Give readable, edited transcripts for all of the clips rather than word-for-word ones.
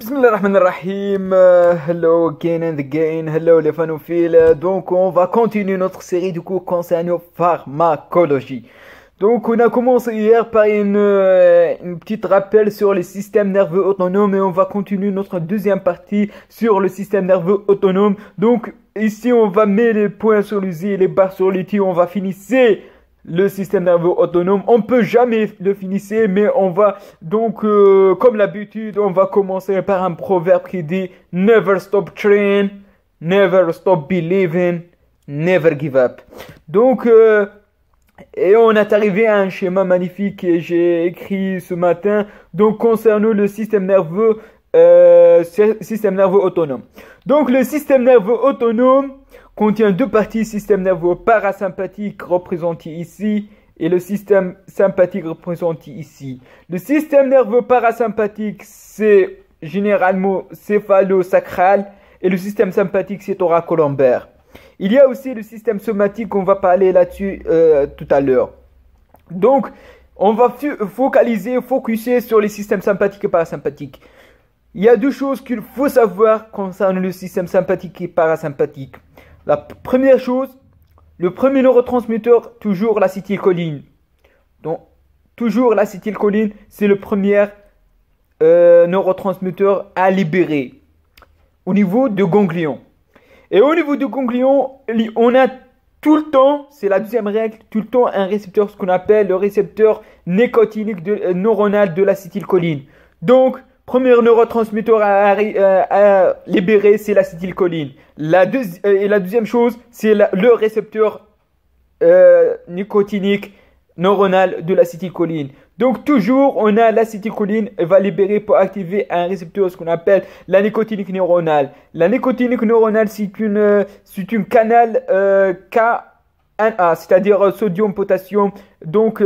Bismillahirrahmanirrahim. Hello again and again. Hello les phanophiles. Donc on va continuer notre série du coup concernant pharmacologie. Donc on a commencé hier par une petite rappel sur le système nerveux autonome et on va continuer notre deuxième partie sur le système nerveux autonome. Donc ici on va mettre les points sur les i et les barres sur les t. On va finir le système nerveux autonome. On peut jamais le finir, mais on va donc, comme l'habitude, on va commencer par un proverbe qui dit Never stop trying, never stop believing, never give up. Donc, et on est arrivé à un schéma magnifique que j'ai écrit ce matin, donc concernant le système nerveux autonome. Donc, le système nerveux autonome contient deux parties, système nerveux parasympathique représenté ici et le système sympathique représenté ici. Le système nerveux parasympathique, c'est généralement céphalo-sacral et le système sympathique, c'est thoracolombaire. Il y a aussi le système somatique, on va parler là-dessus tout à l'heure. Donc, on va focuser sur les systèmes sympathiques et parasympathiques. Il y a deux choses qu'il faut savoir concernant le système sympathique et parasympathique. La première chose, le premier neurotransmetteur, toujours l'acétylcholine. Donc, toujours l'acétylcholine, c'est le premier neurotransmetteur à libérer au niveau du ganglion. Et au niveau du ganglion, on a tout le temps, c'est la deuxième règle, tout le temps un récepteur, ce qu'on appelle le récepteur nicotinique neuronal de l'acétylcholine. Donc, premier neurotransmetteur à libérer, c'est l'acétylcholine. Et la deuxième chose, c'est le récepteur nicotinique neuronal de l'acétylcholine. Donc toujours, on a l'acétylcholine va libérer pour activer un récepteur, ce qu'on appelle la nicotinique neuronale. La nicotinique neuronale, c'est une canal K1A, c'est-à-dire sodium-potassium. Donc,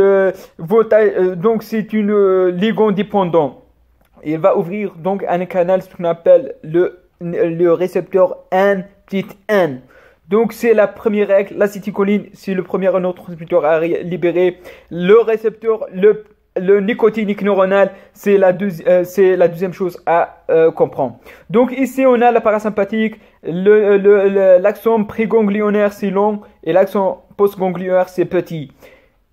donc c'est une ligand dépendant. Il va ouvrir donc un canal, ce qu'on appelle le récepteur N. Donc c'est la première règle, l'acétylcholine, c'est le premier neurotransmetteur à libérer. Le récepteur, le nicotinique neuronal, c'est la deuxième chose à comprendre. Donc ici on a la parasympathique, l'axone préganglionnaire c'est long et l'axone postganglionnaire c'est petit.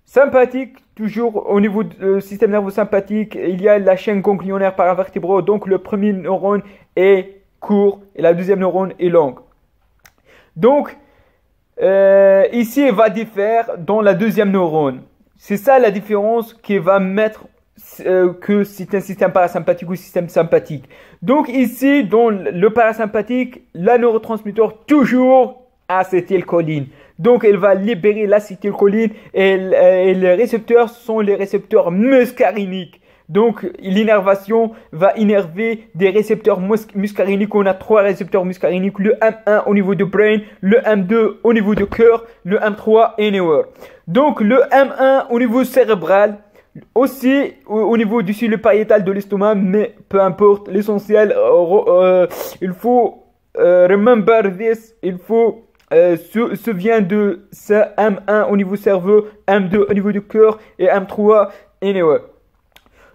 Sympathique, toujours au niveau du système nerveux sympathique, il y a la chaîne ganglionnaire paravertébrale, donc le premier neurone est court et la deuxième neurone est longue. Donc, ici, il va différer dans la deuxième neurone. C'est ça la différence qui va mettre que c'est un système parasympathique ou un système sympathique. Donc ici, dans le parasympathique, la neurotransmetteur toujours acétylcholine. Donc, elle va libérer l'acétylcholine et les récepteurs sont les récepteurs muscariniques. Donc, l'innervation va innerver des récepteurs muscariniques. On a trois récepteurs muscariniques. Le M1 au niveau du brain, le M2 au niveau du cœur, le M3 anywhere. Donc, le M1 au niveau cérébral, aussi au niveau du cellule pariétal de l'estomac, mais peu importe, l'essentiel, il faut remember this, il faut se vient de ça, M1 au niveau cerveau, M2 au niveau du cœur et M3 anywhere.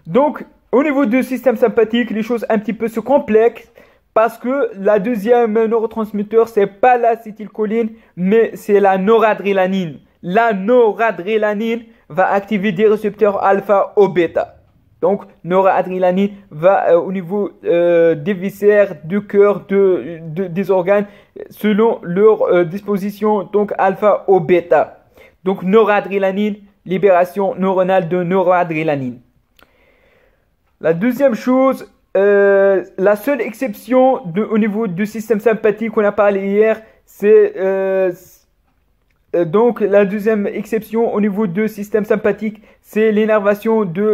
Donc, au niveau du système sympathique, les choses un petit peu se complexent parce que la deuxième neurotransmetteur, c'est pas l'acétylcholine, mais c'est la noradrénaline. La noradrénaline va activer des récepteurs alpha ou bêta. Donc, noradrénaline va au niveau des viscères, du cœur, des organes, selon leur disposition, donc alpha ou bêta. Donc, noradrénaline, libération neuronale de noradrénaline. La deuxième chose, la seule exception au niveau du système sympathique qu'on a parlé hier, c'est donc la deuxième exception au niveau du système sympathique, c'est l'innervation des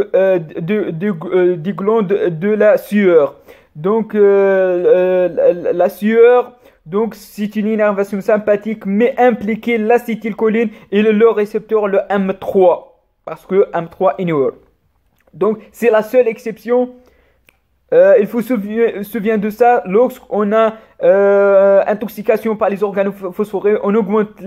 glandes de la sueur. Donc la sueur, donc c'est une innervation sympathique, mais impliquée l'acétylcholine et le récepteur le M3, parce que M3 anywhere. Donc, c'est la seule exception. Il faut se souvenir de ça. Lorsqu'on a intoxication par les organophosphorés, on augmente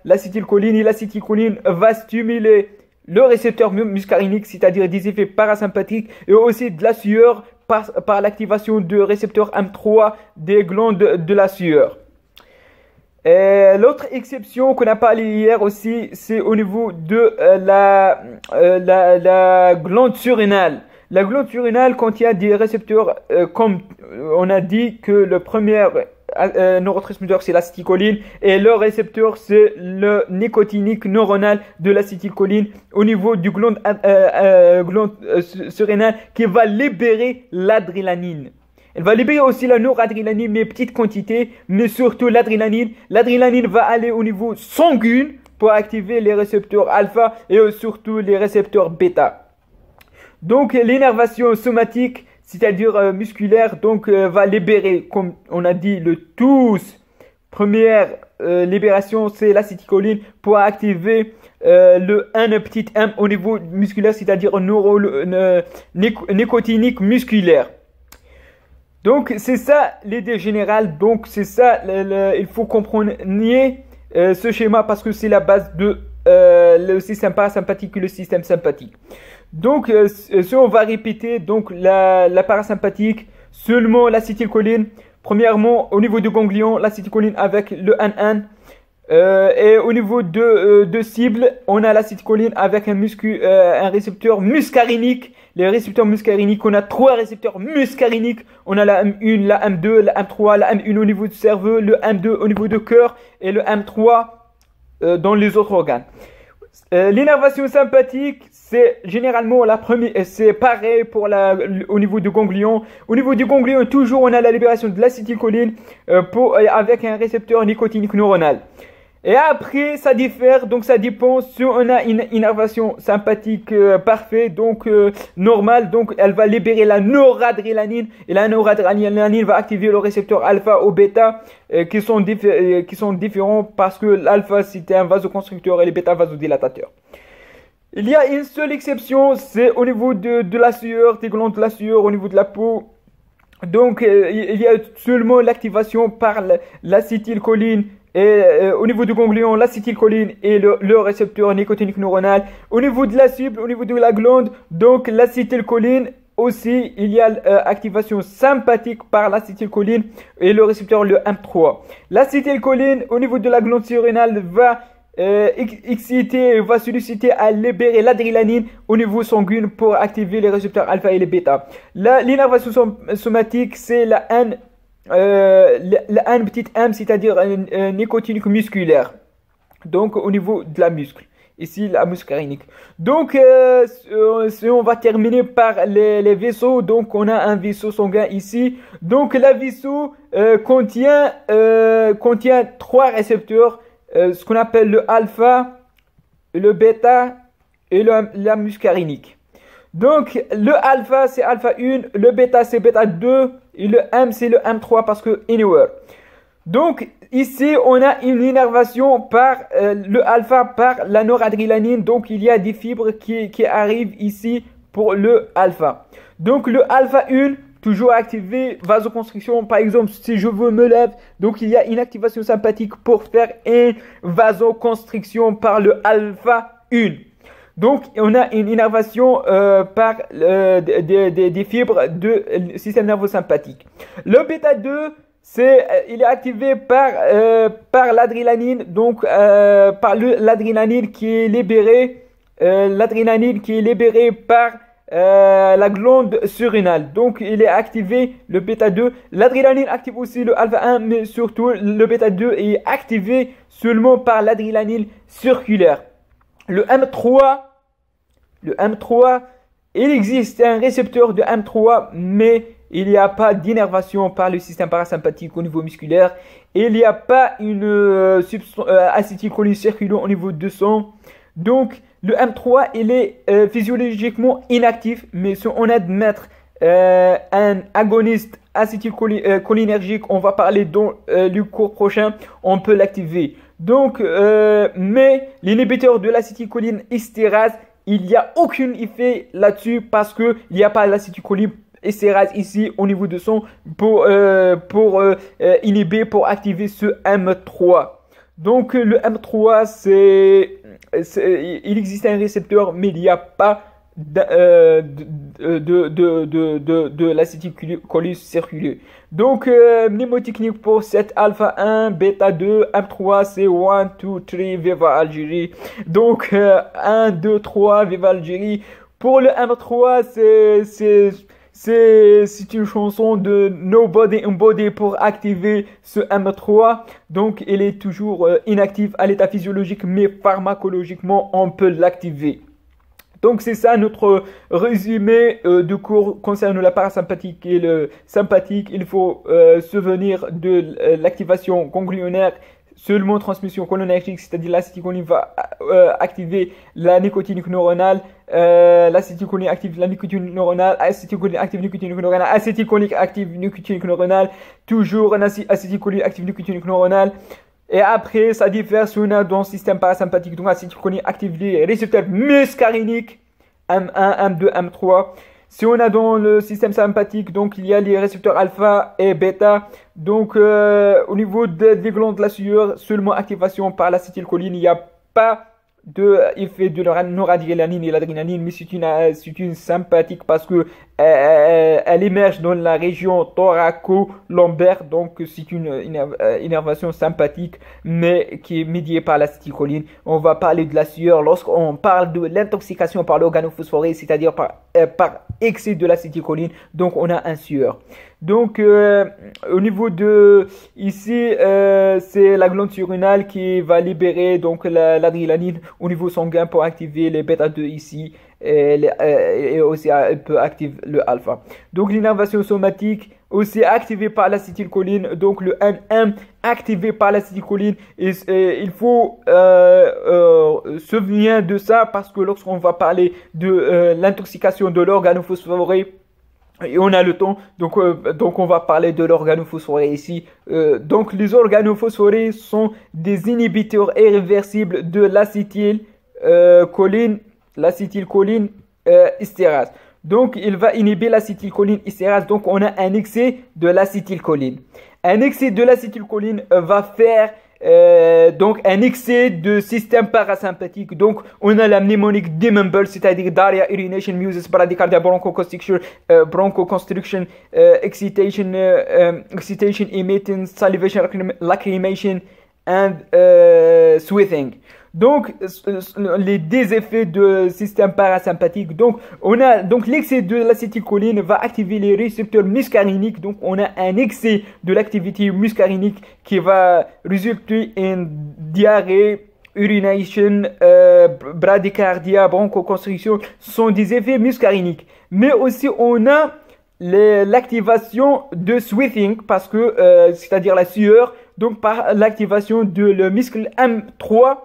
l'acétylcholine et l'acétylcholine va stimuler le récepteur muscarinique, c'est-à-dire des effets parasympathiques et aussi de la sueur par l'activation du récepteur M3 des glandes de la sueur. L'autre exception qu'on a parlé hier aussi, c'est au niveau de la glande surrénale. La glande surrénale contient des récepteurs, comme on a dit que le premier neurotransmetteur c'est l'acétylcholine et le récepteur c'est le nicotinique neuronal de l'acétylcholine au niveau du glande surrénale qui va libérer l'adrénaline. Elle va libérer aussi la noradrénaline, mais petite quantité, mais surtout l'adrénaline. L'adrénaline va aller au niveau sanguin pour activer les récepteurs alpha et surtout les récepteurs bêta. Donc l'innervation somatique, c'est-à-dire musculaire, donc va libérer, comme on a dit, le tous. Première libération, c'est l'acétylcholine pour activer le petit m au niveau musculaire, c'est-à-dire nicotinique musculaire. Donc c'est ça l'idée générale, donc c'est ça, il faut comprendre ce schéma parce que c'est la base de le système parasympathique et le système sympathique. Donc si on va répéter, donc la parasympathique, seulement l'acétylcholine, premièrement au niveau du ganglion, l'acétylcholine avec le NN, et au niveau de cible, on a l'acétylcholine avec un récepteur muscarinique. Les récepteurs muscariniques, on a 3 récepteurs muscariniques. On a la M1, la M2, la M3, la M1 au niveau du cerveau, le M2 au niveau du cœur et le M3 dans les autres organes. L'innervation sympathique, c'est généralement la première, c'est pareil pour au niveau du ganglion. Au niveau du ganglion, toujours on a la libération de l'acétylcholine avec un récepteur nicotinique neuronal. Et après, ça diffère, donc ça dépend si on a une innervation sympathique parfaite, donc normale, donc elle va libérer la noradrénaline et la noradrénaline va activer le récepteur alpha ou bêta qui sont différents parce que l'alpha c'est un vasoconstricteur et le bêta vasodilatateur. Il y a une seule exception, c'est au niveau de la sueur, des glandes de la sueur, au niveau de la peau. Donc il y a seulement l'activation par l'acétylcholine. Et au niveau du ganglion, l'acétylcholine et le récepteur nicotinique neuronal. Au niveau de la cible, au niveau de la glande, donc l'acétylcholine aussi, il y a activation sympathique par l'acétylcholine et le récepteur le M3. L'acétylcholine au niveau de la glande surrénale va va solliciter à libérer l'adrénaline au niveau sanguin pour activer les récepteurs alpha et les bêta. L'innervation somatique, c'est la N. La N petite m, c'est-à-dire un nicotinique musculaire, donc au niveau de la muscle, ici la muscarinique. Donc si on va terminer par les vaisseaux, donc on a un vaisseau sanguin ici, donc la vaisseau contient 3 récepteurs, ce qu'on appelle le alpha, le bêta et la muscarinique. Donc le alpha c'est alpha 1, le bêta c'est bêta 2 et le M c'est le M3 parce que anywhere. Donc ici on a une innervation par le alpha par la noradrénaline, donc il y a des fibres qui arrivent ici pour le alpha. Donc le alpha 1 toujours activé, vasoconstriction par exemple si je veux me lève, donc il y a une activation sympathique pour faire une vasoconstriction par le alpha 1. Donc, on a une innervation par des fibres du système nerveux sympathique. Le bêta 2, il est activé par l'adrénaline, donc par l'adrénaline qui est libérée, par la glande surrénale. Donc, il est activé le bêta 2. L'adrénaline active aussi le alpha 1, mais surtout le bêta 2 est activé seulement par l'adrénaline circulaire. Le M3, il existe un récepteur de M3, mais il n'y a pas d'innervation par le système parasympathique au niveau musculaire. Il n'y a pas une acétylcholine circulant au niveau de sang. Donc, le M3, il est physiologiquement inactif, mais si on admet un agoniste acétylcholinergique, on va parler dans le cours prochain, on peut l'activer. Donc, mais l'inhibiteur de l'acétylcholine estérase, il n'y a aucun effet là-dessus parce qu'il n'y a pas l'acétylcholine estérase ici au niveau de son pour inhiber, pour activer ce M3. Donc le M3, il existe un récepteur, mais il n'y a pas de l'acétylcholine circuler. Donc, mnémotechnique pour cette alpha 1, bêta 2, M3, C1, 2, 3, viva Algérie. Donc, 1, 2, 3, viva Algérie. Pour le M3, c'est une chanson de Nobody Embody pour activer ce M3. Donc, il est toujours inactif à l'état physiologique, mais pharmacologiquement, on peut l'activer. Donc, c'est ça notre résumé de cours concernant la parasympathique et le sympathique. Il faut se souvenir de l'activation ganglionnaire. Seulement transmission cholinergique, c'est-à-dire l'acétylcholine va activer la nicotinique neuronale, l'acétylcholine active la nicotinique neuronale, acétylcholine active nicotinique neuronale, acétylcholine active nicotinique neuronale, toujours acétylcholine active nicotinique neuronale. Et après, ça diffère si on a dans le système parasympathique, donc acétylcholine active les récepteurs muscariniques, M1, M2, M3. Si on a dans le système sympathique, donc il y a les récepteurs alpha et bêta. Donc au niveau des glandes de la sueur, seulement activation par l'acétylcholine. Il n'y a pas d'effet de la noradrénaline et l'adrénaline, mais c'est une sympathique parce que elle émerge dans la région thoraco-lombaire. Donc c'est une innervation sympathique, mais qui est médiée par l'acétylcholine. On va parler de la sueur lorsqu'on parle de l'intoxication par l'organophosphoré, c'est-à-dire par excès de l'acétylcholine. Donc on a un sueur. Donc au niveau de ici, c'est la glande surrénale qui va libérer donc l'adrénaline au niveau sanguin pour activer les bêta 2 ici. Et aussi elle peut activer le alpha. Donc l'innervation somatique aussi activée par l'acétylcholine, donc le NM activé par l'acétylcholine. Et il faut se souvenir de ça parce que lorsqu'on va parler de l'intoxication de l'organophosphoré, et on a le temps, donc on va parler de l'organophosphoré ici. Donc les organophosphorés sont des inhibiteurs irréversibles de l'acétylcholine estérase. Donc il va inhiber l'acétylcholine estérase. Donc on a un excès de l'acétylcholine. Un excès de l'acétylcholine va faire donc un excès de système parasympathique. Donc on a la mnémonique demumble, c'est-à-dire diarrhea, urination, mucus, bradycardia, bronchoconstriction, excitation, emitting, salivation, lacrimation and sweating. Donc les déséffets de système parasympathique. Donc on a donc l'excès de l'acétylcholine va activer les récepteurs muscariniques. Donc on a un excès de l'activité muscarinique qui va résulter en diarrhée, urination, bradycardia, bronchoconstriction, sont des effets muscariniques. Mais aussi on a l'activation de sweating parce que c'est-à-dire la sueur, donc par l'activation de le muscle M3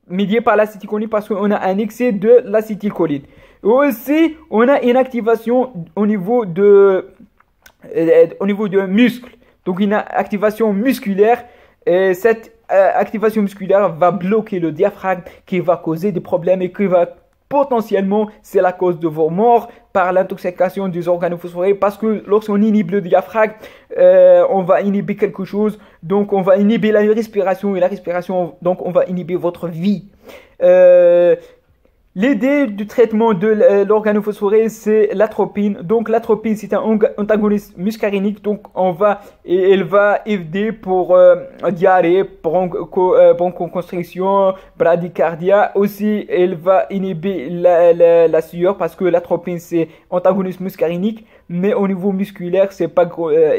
médié par l'acétylcholine parce qu'on a un excès de l'acétylcholine. Aussi, on a une activation au niveau de muscle. Donc une activation musculaire et cette activation musculaire va bloquer le diaphragme qui va causer des problèmes et qui va potentiellement, c'est la cause de vos morts par l'intoxication des organophosphorés parce que lorsqu'on inhibe le diaphragme, on va inhiber quelque chose, donc on va inhiber la respiration et la respiration, donc on va inhiber votre vie. L'idée du traitement de l'organophosphoré, c'est l'atropine. Donc l'atropine, c'est un antagoniste muscarinique. Donc elle va aider pour diarrhée, bronchoconstriction, bradycardia. Aussi, elle va inhiber la sueur parce que l'atropine, c'est antagoniste muscarinique. Mais au niveau musculaire, c'est pas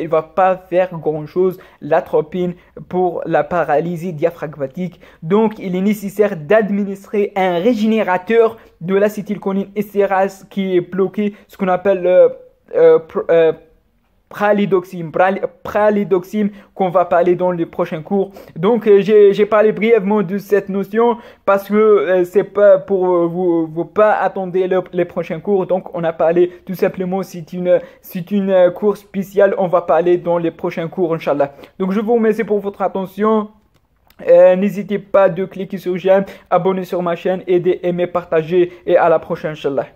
il va pas faire grand chose l'atropine pour la paralysie diaphragmatique. Donc il est nécessaire d'administrer un régénérateur de l'acétylcholine estérase qui est bloqué, ce qu'on appelle pralidoxime qu'on va parler dans les prochains cours. Donc j'ai parlé brièvement de cette notion parce que c'est pas pour vous pas attendre les prochains cours. Donc on a parlé tout simplement, c'est une cours spéciale, on va parler dans les prochains cours inchallah. Donc je vous remercie pour votre attention. N'hésitez pas de cliquer sur j'aime, abonner sur ma chaîne, aider, aimer, partager et à la prochaine inchallah.